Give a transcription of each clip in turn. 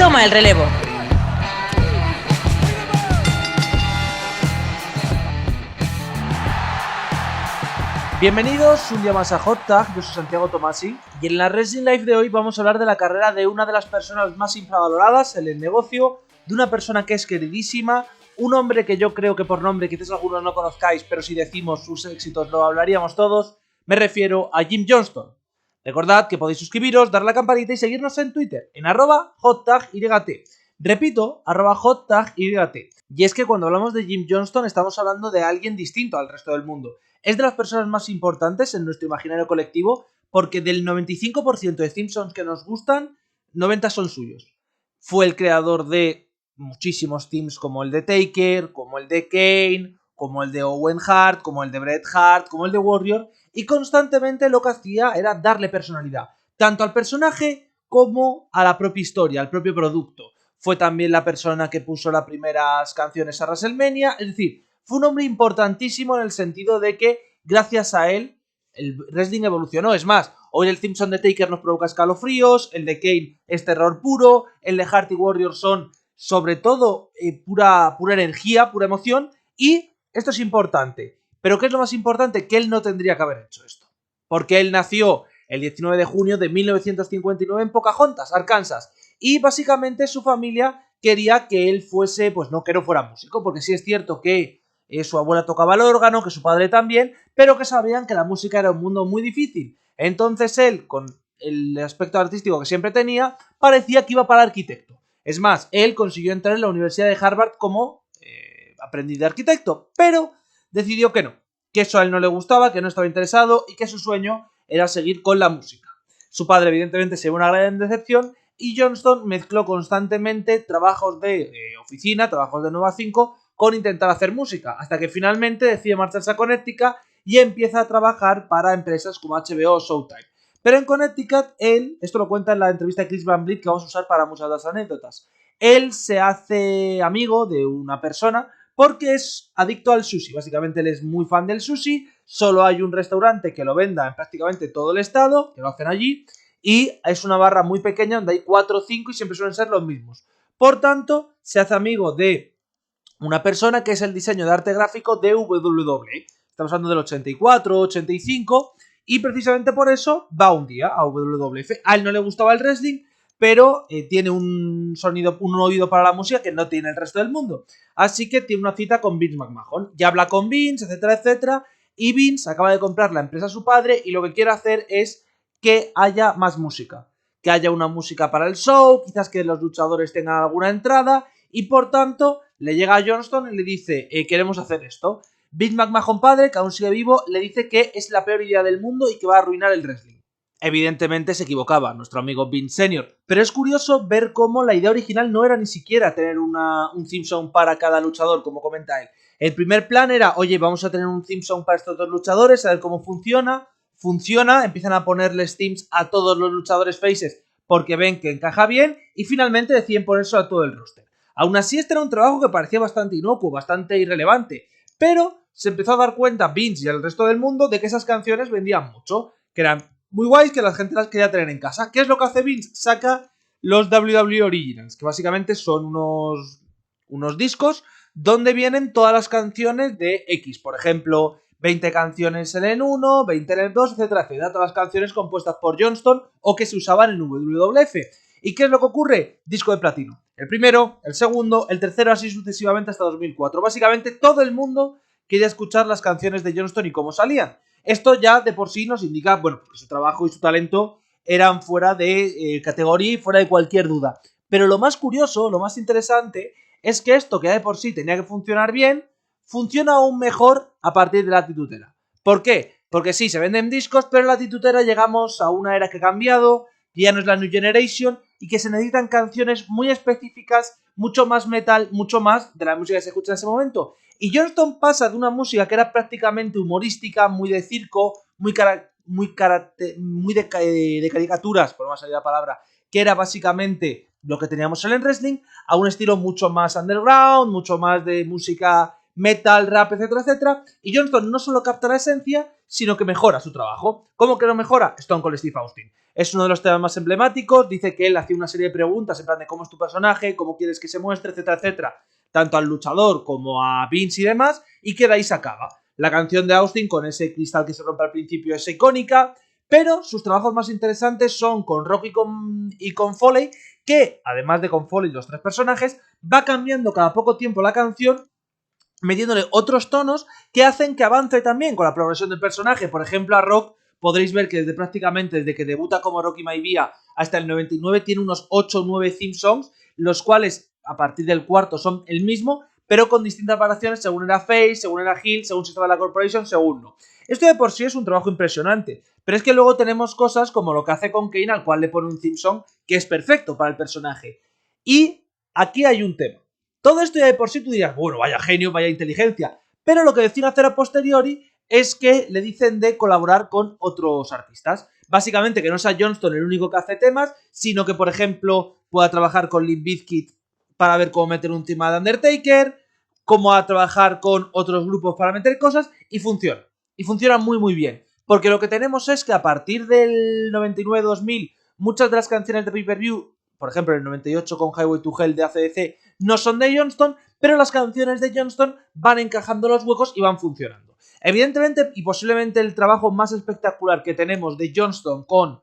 toma el relevo. Bienvenidos un día más a Hot Tag, yo soy Santiago Tomasi y en la Wrestling Live de hoy vamos a hablar de la carrera de una de las personas más infravaloradas en el negocio, de una persona que es queridísima, un hombre que yo creo que por nombre quizás algunos no conozcáis, pero si decimos sus éxitos lo hablaríamos todos. Me refiero a Jim Johnston. Recordad que podéis suscribiros, darle a la campanita y seguirnos en Twitter, en @HotTagYT. Repito, @HotTagYT. Y es que cuando hablamos de Jim Johnston estamos hablando de alguien distinto al resto del mundo. Es de las personas más importantes en nuestro imaginario colectivo porque del 95% de Simpsons que nos gustan, 90 son suyos. Fue el creador de muchísimos teams como el de Taker, como el de Kane, como el de Owen Hart, como el de Bret Hart, como el de Warrior, y constantemente lo que hacía era darle personalidad, tanto al personaje como a la propia historia, al propio producto. Fue también la persona que puso las primeras canciones a WrestleMania, es decir, fue un hombre importantísimo en el sentido de que gracias a él el wrestling evolucionó. Es más, hoy el Simpson de Taker nos provoca escalofríos, el de Kane es terror puro, el de Hart y Warrior son sobre todo pura energía, pura emoción, y esto es importante. Pero ¿qué es lo más importante? Que él no tendría que haber hecho esto. Porque él nació el 19 de junio de 1959 en Pocahontas, Arkansas. Y básicamente su familia quería que él fuese, pues no, que no fuera músico. Porque sí es cierto que su abuela tocaba el órgano, que su padre también, pero que sabían que la música era un mundo muy difícil. Entonces él, con el aspecto artístico que siempre tenía, parecía que iba para arquitecto. Es más, él consiguió entrar en la Universidad de Harvard como aprendiz de arquitecto, pero decidió que no, que eso a él no le gustaba, que no estaba interesado y que su sueño era seguir con la música. Su padre evidentemente se llevó una gran decepción y Johnston mezcló constantemente trabajos de oficina, trabajos de 9 a 5 con intentar hacer música, hasta que finalmente decide marcharse a Connecticut y empieza a trabajar para empresas como HBO o Showtime. Pero en Connecticut, él, esto lo cuenta en la entrevista de Chris Van Vliet que vamos a usar para muchas de las anécdotas, él se hace amigo de una persona porque es adicto al sushi. Básicamente él es muy fan del sushi, solo hay un restaurante que lo venda en prácticamente todo el estado, que lo hacen allí, y es una barra muy pequeña donde hay 4 o 5 y siempre suelen ser los mismos. Por tanto, se hace amigo de una persona que es el diseño de arte gráfico de WWE. Estamos hablando del 84, 85, y precisamente por eso va un día a WWF. A él no le gustaba el wrestling, pero tiene un oído para la música que no tiene el resto del mundo. Así que tiene una cita con Vince McMahon. Ya habla con Vince, etcétera, etcétera. Y Vince acaba de comprar la empresa a su padre y lo que quiere hacer es que haya más música. Que haya una música para el show, quizás que los luchadores tengan alguna entrada y por tanto le llega a Johnston y le dice queremos hacer esto. Vince McMahon padre, que aún sigue vivo, le dice que es la peor idea del mundo y que va a arruinar el wrestling. Evidentemente se equivocaba nuestro amigo Vince Senior, pero es curioso ver cómo la idea original no era ni siquiera tener un theme song para cada luchador, como comenta él. El primer plan era, oye, vamos a tener un theme song para estos dos luchadores, a ver cómo funciona. Funciona, empiezan a ponerles themes a todos los luchadores faces porque ven que encaja bien y finalmente deciden ponerse a todo el roster. Aún así, este era un trabajo que parecía bastante inocuo, bastante irrelevante, pero se empezó a dar cuenta Vince y el resto del mundo de que esas canciones vendían mucho, que eran muy guays, que la gente las quería tener en casa. ¿Qué es lo que hace Vince? Saca los WWE Originals, que básicamente son unos discos donde vienen todas las canciones de X. Por ejemplo, 20 canciones en el 1, 20 en el 2, etcétera, etcétera. Todas las canciones compuestas por Johnston o que se usaban en WWF. ¿Y qué es lo que ocurre? Disco de platino. El primero, el segundo, el tercero, así sucesivamente hasta 2004. Básicamente todo el mundo quería escuchar las canciones de Johnston y cómo salían. Esto ya de por sí nos indica, bueno, que su trabajo y su talento eran fuera de categoría y fuera de cualquier duda. Pero lo más curioso, lo más interesante, es que esto que ya de por sí tenía que funcionar bien, funciona aún mejor a partir de la titutera. ¿Por qué? Porque sí, se venden discos, pero en la titutera llegamos a una era que ha cambiado, que ya no es la New Generation y que se necesitan canciones muy específicas, mucho más metal, mucho más de la música que se escucha en ese momento. Y Johnston pasa de una música que era prácticamente humorística, muy de circo, muy de caricaturas, por más salir la palabra, que era básicamente lo que teníamos en el wrestling, a un estilo mucho más underground, mucho más de música metal, rap, etcétera, etcétera. Y Johnston no solo capta la esencia, sino que mejora su trabajo. ¿Cómo que lo mejora? Stone Cold Steve Austin. Es uno de los temas más emblemáticos, dice que él hacía una serie de preguntas en plan de cómo es tu personaje, cómo quieres que se muestre, etcétera, etcétera, tanto al luchador como a Vince y demás, y que de ahí se acaba. La canción de Austin con ese cristal que se rompe al principio es icónica, pero sus trabajos más interesantes son con Rock y con Foley, que además de con Foley los tres personajes, va cambiando cada poco tiempo la canción, metiéndole otros tonos que hacen que avance también con la progresión del personaje. Por ejemplo, a Rock podréis ver que desde que debuta como Rocky Maivia hasta el 99 tiene unos 8 o 9 theme songs, los cuales a partir del cuarto son el mismo, pero con distintas variaciones según era Face, según era Heel, según si estaba la Corporation, según no. Esto de por sí es un trabajo impresionante, pero es que luego tenemos cosas como lo que hace con Kane, al cual le pone un theme song que es perfecto para el personaje. Y aquí hay un tema. Todo esto ya de por sí tú dirías, bueno, vaya genio, vaya inteligencia, pero lo que deciden hacer a posteriori es que le dicen de colaborar con otros artistas. Básicamente que no sea Johnston el único que hace temas, sino que, por ejemplo, pueda trabajar con Limp Bizkit para ver cómo meter un tema de Undertaker, cómo a trabajar con otros grupos para meter cosas, y funciona. Y funciona muy muy bien. Porque lo que tenemos es que a partir del 99-2000, muchas de las canciones de pay-per-view, por ejemplo el 98 con Highway to Hell de AC/DC, no son de Johnston, pero las canciones de Johnston van encajando los huecos y van funcionando. Evidentemente, y posiblemente el trabajo más espectacular que tenemos de Johnston con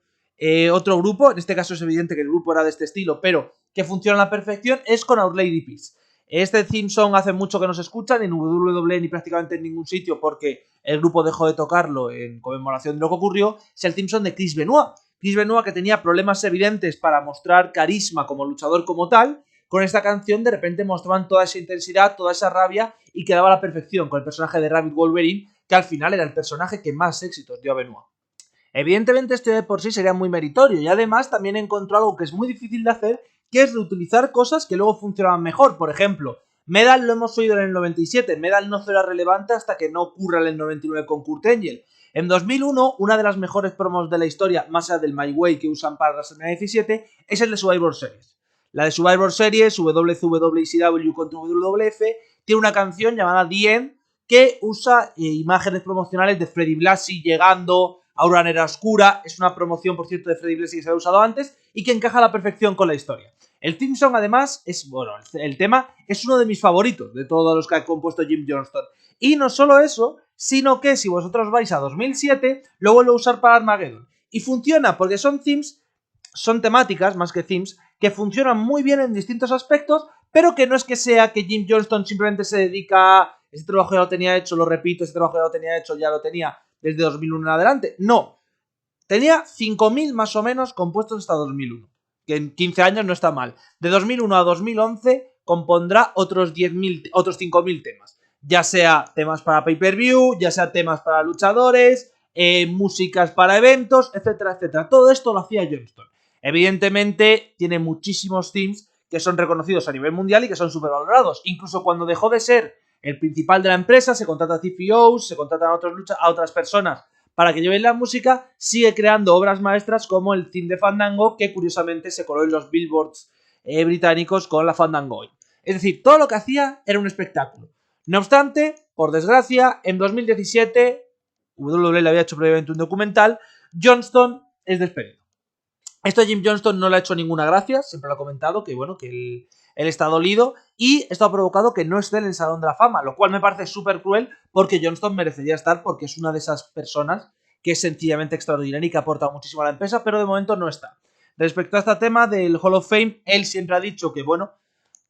otro grupo, en este caso es evidente que el grupo era de este estilo, pero que funciona a la perfección, es con Our Lady Peace. Este theme song hace mucho que no se escucha, ni en WWE ni prácticamente en ningún sitio, porque el grupo dejó de tocarlo en conmemoración de lo que ocurrió. Es el theme song de Chris Benoit. Chris Benoit, que tenía problemas evidentes para mostrar carisma como luchador como tal, con esta canción de repente mostraban toda esa intensidad, toda esa rabia y quedaba a la perfección con el personaje de Rabbit Wolverine, que al final era el personaje que más éxitos dio a Benoit. Evidentemente esto de por sí sería muy meritorio y además también encontró algo que es muy difícil de hacer, que es reutilizar cosas que luego funcionaban mejor. Por ejemplo, Medal lo hemos oído en el 97, Medal no será relevante hasta que no ocurra en el 99 con Kurt Angle. En 2001, una de las mejores promos de la historia, más allá del My Way que usan para WrestleMania 17, es el de Survivor Series. La de Survivor Series, WCW contra WWF, tiene una canción llamada The End que usa imágenes promocionales de Freddie Blassie llegando a una era oscura. Es una promoción, por cierto, de Freddie Blassie que se había usado antes y que encaja a la perfección con la historia. El theme song, además, el tema es uno de mis favoritos de todos los que ha compuesto Jim Johnston. Y no solo eso, sino que si vosotros vais a 2007, lo vuelvo a usar para Armageddon. Y funciona porque son temáticas, más que themes, que funcionan muy bien en distintos aspectos, pero que no es que sea que Jim Johnston simplemente se dedica a este trabajo ya lo tenía hecho, lo repito, este trabajo ya lo tenía hecho, ya lo tenía desde 2001 en adelante. No, tenía 5.000 más o menos compuestos hasta 2001, que en 15 años no está mal. De 2001 a 2011 compondrá otros 5.000 temas, ya sea temas para pay-per-view, ya sea temas para luchadores, músicas para eventos, etcétera, etcétera. Todo esto lo hacía Johnston. Evidentemente tiene muchísimos themes que son reconocidos a nivel mundial y que son súper valorados. Incluso cuando dejó de ser el principal de la empresa, se contrata a CFOs, se contratan a otras personas para que lleven la música, sigue creando obras maestras como el theme de Fandango, que curiosamente se coló en los billboards británicos con la Fandango. Es decir, todo lo que hacía era un espectáculo. No obstante, por desgracia, en 2017, WWE le había hecho previamente un documental, Johnston es despedido. Esto a Jim Johnston no le ha hecho ninguna gracia, siempre lo ha comentado, que bueno, que él está dolido, y esto ha provocado que no esté en el Salón de la Fama, lo cual me parece súper cruel porque Johnston merecería estar porque es una de esas personas que es sencillamente extraordinaria y que ha aportado muchísimo a la empresa, pero de momento no está. Respecto a este tema del Hall of Fame, él siempre ha dicho que bueno,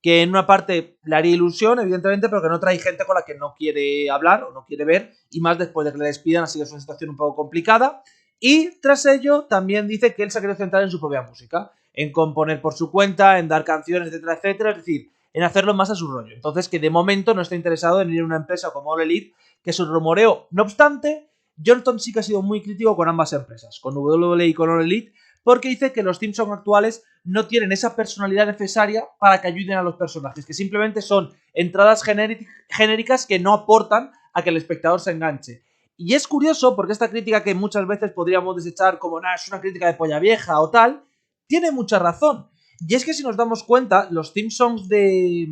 que en una parte le haría ilusión, evidentemente, pero que no trae gente con la que no quiere hablar o no quiere ver, y más después de que le despidan, así que es una situación un poco complicada. Y tras ello también dice que él se ha querido centrar en su propia música, en componer por su cuenta, en dar canciones, etcétera, etcétera, es decir, en hacerlo más a su rollo. Entonces que de momento no está interesado en ir a una empresa como All Elite, que es un rumoreo. No obstante, Johnston sí que ha sido muy crítico con ambas empresas, con WWE y con All Elite, porque dice que los Simpsons actuales no tienen esa personalidad necesaria para que ayuden a los personajes, que simplemente son entradas genéricas que no aportan a que el espectador se enganche. Y es curioso porque esta crítica que muchas veces podríamos desechar como es una crítica de polla vieja o tal, tiene mucha razón. Y es que si nos damos cuenta, los theme songs de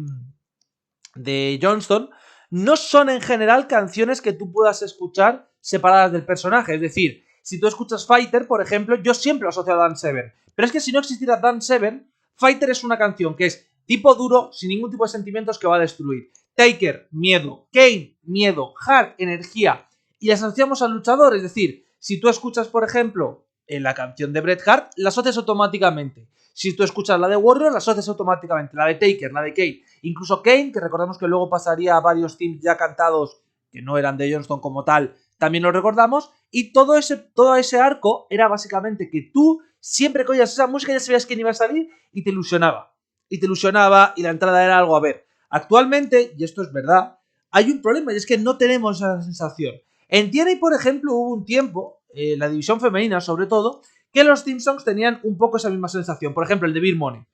Johnston no son en general canciones que tú puedas escuchar separadas del personaje. Es decir, si tú escuchas Fighter, por ejemplo, yo siempre lo asocio a Dan Severn. Pero es que si no existiera Dan Severn, Fighter es una canción que es tipo duro, sin ningún tipo de sentimientos, que va a destruir. Taker, miedo. Kane, miedo. Hart, energía. Y las asociamos al luchador. Es decir, si tú escuchas, por ejemplo, la canción de Bret Hart, la asocias automáticamente. Si tú escuchas la de Warrior, la asocias automáticamente. La de Taker, la de Kane. Incluso Kane, que recordamos que luego pasaría a varios teams ya cantados, que no eran de Johnston como tal, también lo recordamos. Y todo ese arco era básicamente que tú, siempre que oías esa música, ya sabías quién iba a salir y te ilusionaba. Y te ilusionaba y la entrada era algo a ver. Actualmente, y esto es verdad, hay un problema y es que no tenemos esa sensación. En TNA, por ejemplo, hubo un tiempo, la división femenina sobre todo, que los theme songs tenían un poco esa misma sensación. Por ejemplo, el de Beer Money.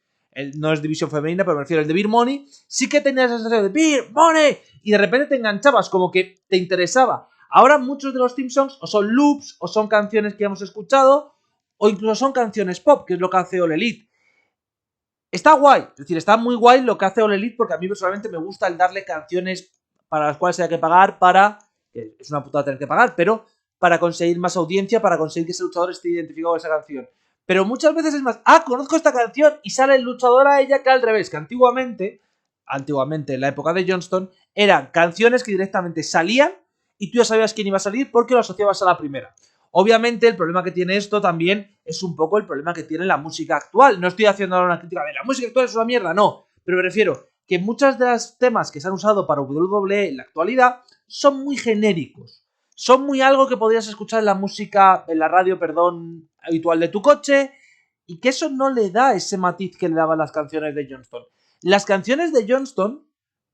No es división femenina, pero me refiero al de Beer Money. Sí que tenía esa sensación de Beer Money. Y de repente te enganchabas, como que te interesaba. Ahora muchos de los theme songs o son loops, o son canciones que hemos escuchado, o incluso son canciones pop, que es lo que hace All Elite. Está guay, es decir, está muy guay lo que hace All Elite, porque a mí personalmente me gusta el darle canciones para las cuales haya que pagar, que es una putada tener que pagar, pero para conseguir más audiencia, para conseguir que ese luchador esté identificado con esa canción. Pero muchas veces es más, conozco esta canción y sale el luchador a ella, que al revés, que antiguamente, en la época de Johnston, eran canciones que directamente salían y tú ya sabías quién iba a salir porque lo asociabas a la primera. Obviamente el problema que tiene esto también es un poco el problema que tiene la música actual. No estoy haciendo ahora una crítica de la música actual es una mierda, no. Pero me refiero que muchos de los temas que se han usado para WWE en la actualidad son muy genéricos. Son muy algo que podrías escuchar en la radio, habitual de tu coche, y que eso no le da ese matiz que le daban las canciones de Johnston. Las canciones de Johnston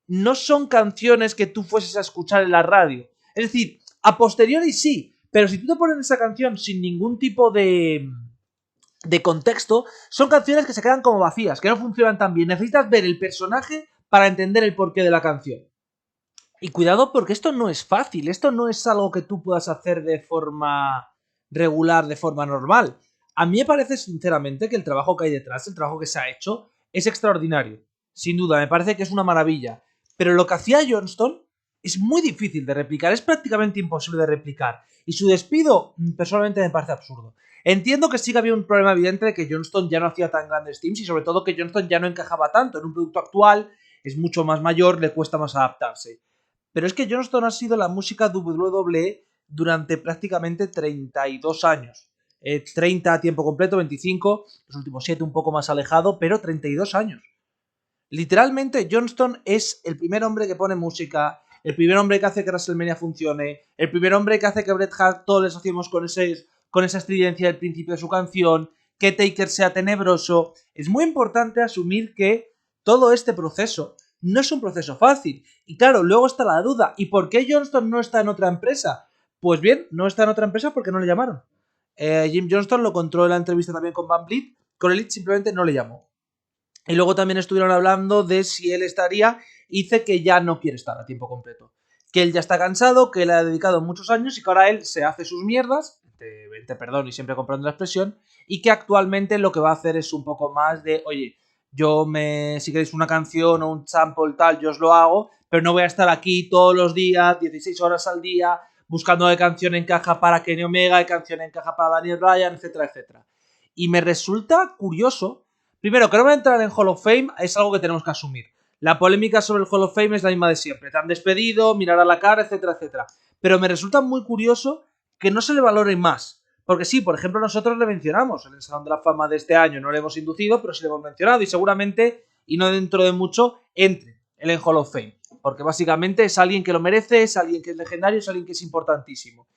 no son canciones que tú fueses a escuchar en la radio. Es decir, a posteriori sí, pero si tú te pones esa canción sin ningún tipo de contexto, son canciones que se quedan como vacías, que no funcionan tan bien. Necesitas ver el personaje para entender el porqué de la canción. Y cuidado, porque esto no es fácil, esto no es algo que tú puedas hacer de forma regular, de forma normal. A mí me parece sinceramente que el trabajo que hay detrás, el trabajo que se ha hecho, es extraordinario. Sin duda, me parece que es una maravilla. Pero lo que hacía Johnston es muy difícil de replicar, es prácticamente imposible de replicar. Y su despido, personalmente, me parece absurdo. Entiendo que sí que había un problema evidente de que Johnston ya no hacía tan grandes teams y sobre todo que Johnston ya no encajaba tanto en un producto actual, es mucho más mayor, le cuesta más adaptarse. Pero es que Johnston ha sido la música WWE durante prácticamente 32 años. 30 a tiempo completo, 25, los últimos 7 un poco más alejado, pero 32 años. Literalmente Johnston es el primer hombre que pone música, el primer hombre que hace que WrestleMania funcione, el primer hombre que hace que Bret Hart todos les asociemos con esa estridencia del principio de su canción, que Taker sea tenebroso. Es muy importante asumir que todo este proceso no es un proceso fácil. Y claro, luego está la duda, ¿y por qué Johnston no está en otra empresa? Pues bien, no está en otra empresa porque no le llamaron. Jim Johnston lo contó en la entrevista también con Van Vliet, con Elite simplemente no le llamó. Y luego también estuvieron hablando de si él estaría, y dice que ya no quiere estar a tiempo completo. Que él ya está cansado, que le ha dedicado muchos años y que ahora él se hace sus mierdas, perdón y siempre comprando la expresión, y que actualmente lo que va a hacer es un poco más de, oye, si queréis una canción o un sample tal, yo os lo hago, pero no voy a estar aquí todos los días, 16 horas al día, buscando qué canción encaja para Kenny Omega, qué canción encaja para Daniel Bryan, etcétera, etcétera. Y me resulta curioso. Primero, que no va a entrar en Hall of Fame es algo que tenemos que asumir. La polémica sobre el Hall of Fame es la misma de siempre. Te han despedido, mirar a la cara, etcétera, etcétera. Pero me resulta muy curioso que no se le valore más. Porque sí, por ejemplo, nosotros le mencionamos en el Salón de la Fama de este año. No le hemos inducido, pero sí le hemos mencionado. Y seguramente, y no dentro de mucho, entre él en Hall of Fame. Porque básicamente es alguien que lo merece, es alguien que es legendario, es alguien que es importantísimo.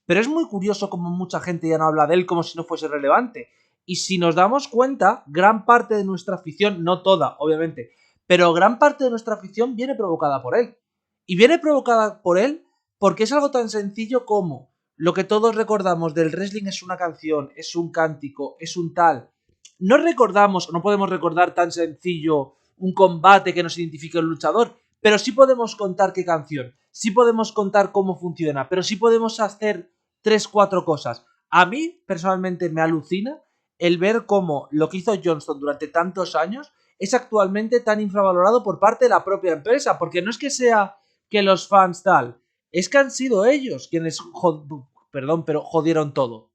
Pero es muy curioso como mucha gente ya no habla de él como si no fuese relevante. Y si nos damos cuenta, gran parte de nuestra afición, no toda, obviamente, pero gran parte de nuestra afición viene provocada por él. Y viene provocada por él porque es algo tan sencillo como lo que todos recordamos del wrestling es una canción, es un cántico, es un tal. No recordamos, no podemos recordar tan sencillo un combate que nos identifique el luchador, pero sí podemos contar qué canción, sí podemos contar cómo funciona, pero sí podemos hacer 3-4 cosas. A mí, personalmente, me alucina el ver cómo lo que hizo Johnston durante tantos años es actualmente tan infravalorado por parte de la propia empresa, porque no es que sea que los fans tal. Es que han sido ellos quienes jodieron todo.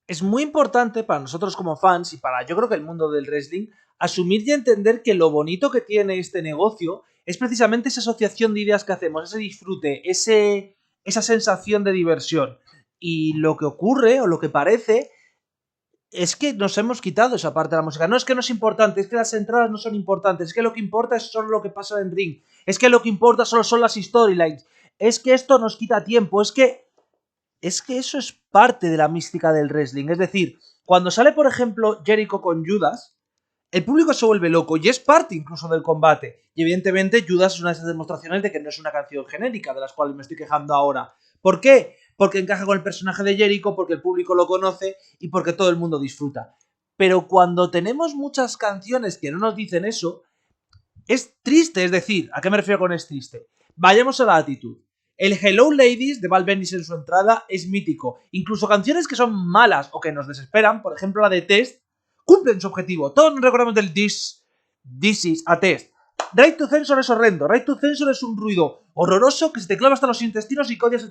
Es muy importante para nosotros como fans y para yo creo que el mundo del wrestling asumir y entender que lo bonito que tiene este negocio es precisamente esa asociación de ideas que hacemos, ese disfrute, esa sensación de diversión. Y lo que ocurre o lo que parece es que nos hemos quitado esa parte de la música. No es que no es importante, es que las entradas no son importantes, es que lo que importa es solo lo que pasa en ring, es que lo que importa solo son las storylines, es que esto nos quita tiempo, es que eso es parte de la mística del wrestling. Es decir, cuando sale, por ejemplo, Jericho con Judas, el público se vuelve loco y es parte incluso del combate. Y evidentemente Judas es una de esas demostraciones de que no es una canción genérica, de las cuales me estoy quejando ahora. ¿Por qué? Porque encaja con el personaje de Jericho, porque el público lo conoce y porque todo el mundo disfruta. Pero cuando tenemos muchas canciones que no nos dicen eso, es triste. Es decir, ¿a qué me refiero con es triste? Vayamos a la actitud. El Hello Ladies de Val Venis en su entrada es mítico. Incluso canciones que son malas o que nos desesperan, por ejemplo la de Test, cumplen su objetivo. Todos nos recordamos del This is a Test. Right to Censor es horrendo. Right to Censor es un ruido horroroso que se te clava hasta los intestinos y que odias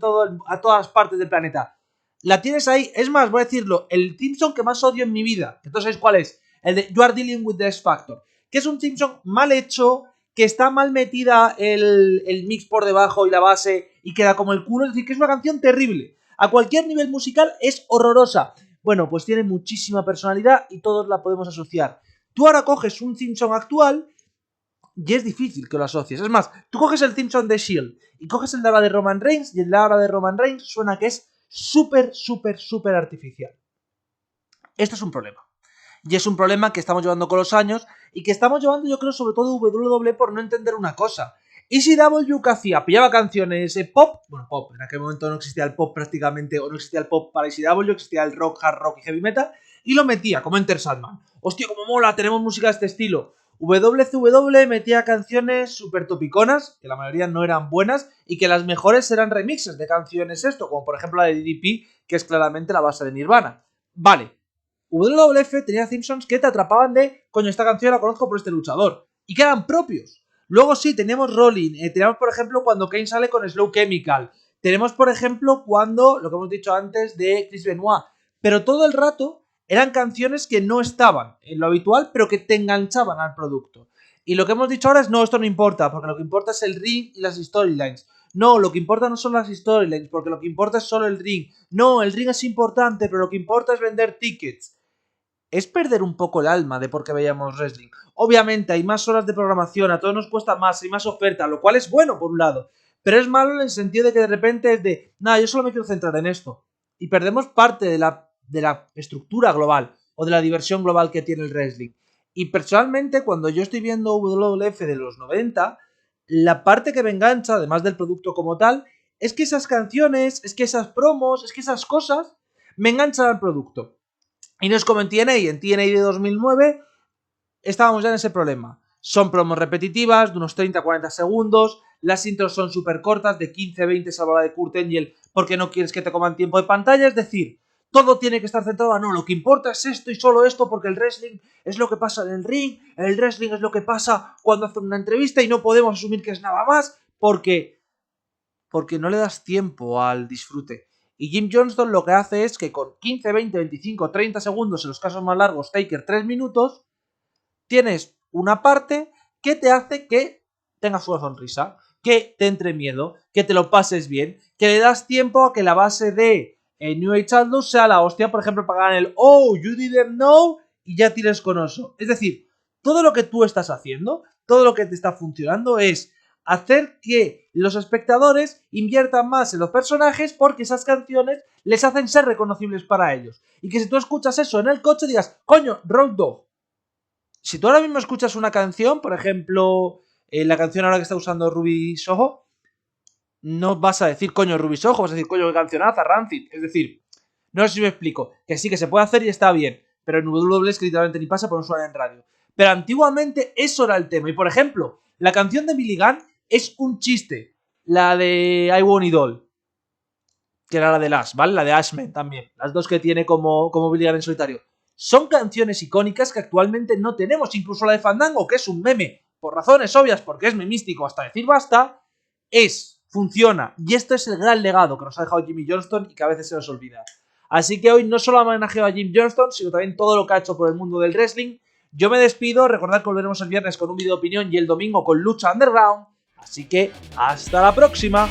a todas partes del planeta. La tienes ahí. Es más, voy a decirlo, el theme song que más odio en mi vida. ¿Entonces sabéis cuál es? El de You Are Dealing with the X Factor. Que es un theme song mal hecho, que está mal metida el mix por debajo y la base y queda como el culo. Es decir, que es una canción terrible. A cualquier nivel musical es horrorosa. Bueno, pues tiene muchísima personalidad y todos la podemos asociar. Tú ahora coges un theme song actual y es difícil que lo asocies. Es más, tú coges el theme song de S.H.I.E.L.D. y coges el de ahora de Roman Reigns y el de ahora de Roman Reigns suena que es súper artificial. Esto es un problema. Y es un problema que estamos llevando con los años y que estamos llevando, yo creo, sobre todo WWE por no entender una cosa. ECW que hacía, pillaba canciones pop, bueno, pop, en aquel momento no existía el pop prácticamente, o no existía el pop para ECW, existía el rock, hard rock y heavy metal, y lo metía, como Enter Sandman. Hostia, como mola, tenemos música de este estilo. WCW metía canciones súper topiconas, que la mayoría no eran buenas, y que las mejores eran remixes de canciones esto, como por ejemplo la de DDP, que es claramente la base de Nirvana. Vale. WWF tenía Simpsons que te atrapaban de, coño, esta canción la conozco por este luchador, y que eran propios. Luego sí, teníamos Rolling, tenemos por ejemplo cuando Kane sale con Slow Chemical, tenemos por ejemplo cuando, lo que hemos dicho antes de Chris Benoit, pero todo el rato eran canciones que no estaban en lo habitual, pero que te enganchaban al producto. Y lo que hemos dicho ahora es, no, esto no importa, porque lo que importa es el ring y las storylines. No, lo que importa no son las storylines, porque lo que importa es solo el ring. No, el ring es importante, pero lo que importa es vender tickets. Es perder un poco el alma de por qué veíamos wrestling. Obviamente hay más horas de programación, a todos nos cuesta más, hay más oferta, lo cual es bueno por un lado, pero es malo en el sentido de que de repente es de, nada, yo solo me quiero centrar en esto. Y perdemos parte de la estructura global o de la diversión global que tiene el wrestling. Y personalmente, cuando yo estoy viendo WWF de los 90, la parte que me engancha, además del producto como tal, es que esas canciones, es que esas promos, es que esas cosas me enganchan al producto. Y no es como en TNA de 2009 estábamos ya en ese problema. Son promos repetitivas de unos 30-40 segundos, las intros son súper cortas, de 15-20 salvo la de Kurt Angle, porque no quieres que te coman tiempo de pantalla, es decir, todo tiene que estar centrado a no, lo que importa es esto y solo esto, porque el wrestling es lo que pasa en el ring, el wrestling es lo que pasa cuando hacen una entrevista y no podemos asumir que es nada más, porque no le das tiempo al disfrute. Y Jim Johnston lo que hace es que con 15, 20, 25, 30 segundos, en los casos más largos, Taker 3 minutos, tienes una parte que te hace que tengas una sonrisa, que te entre miedo, que te lo pases bien, que le das tiempo a que la base de New Age Outlaws sea la hostia, por ejemplo, para ganar el Oh, you didn't know y ya tires con oso. Es decir, todo lo que tú estás haciendo, todo lo que te está funcionando es hacer que los espectadores inviertan más en los personajes porque esas canciones les hacen ser reconocibles para ellos. Y que si tú escuchas eso en el coche digas, coño, Road Dogg. Si tú ahora mismo escuchas una canción, por ejemplo, la canción ahora que está usando Ruby Soho, no vas a decir coño Ruby Soho, vas a decir coño qué cancionaza, Rancid. Es decir, no sé si me explico, que sí que se puede hacer y está bien, pero en WWE es que literalmente ni pasa por no suena en radio. Pero antiguamente eso era el tema. Y por ejemplo, la canción de Billy Gunn es un chiste. La de I Want It All, que era la de Ash, ¿vale? La de Ashman también. Las dos que tiene como Billy Gunn en solitario. Son canciones icónicas que actualmente no tenemos. Incluso la de Fandango, que es un meme, por razones obvias, porque es memístico hasta decir basta, es funciona. Y esto es el gran legado que nos ha dejado Jimmy Johnston y que a veces se nos olvida. Así que hoy no solo homenajeo a Jim Johnston, sino también todo lo que ha hecho por el mundo del wrestling. Yo me despido, recordad que volveremos el viernes con un vídeo de opinión y el domingo con Lucha Underground. Así que hasta la próxima.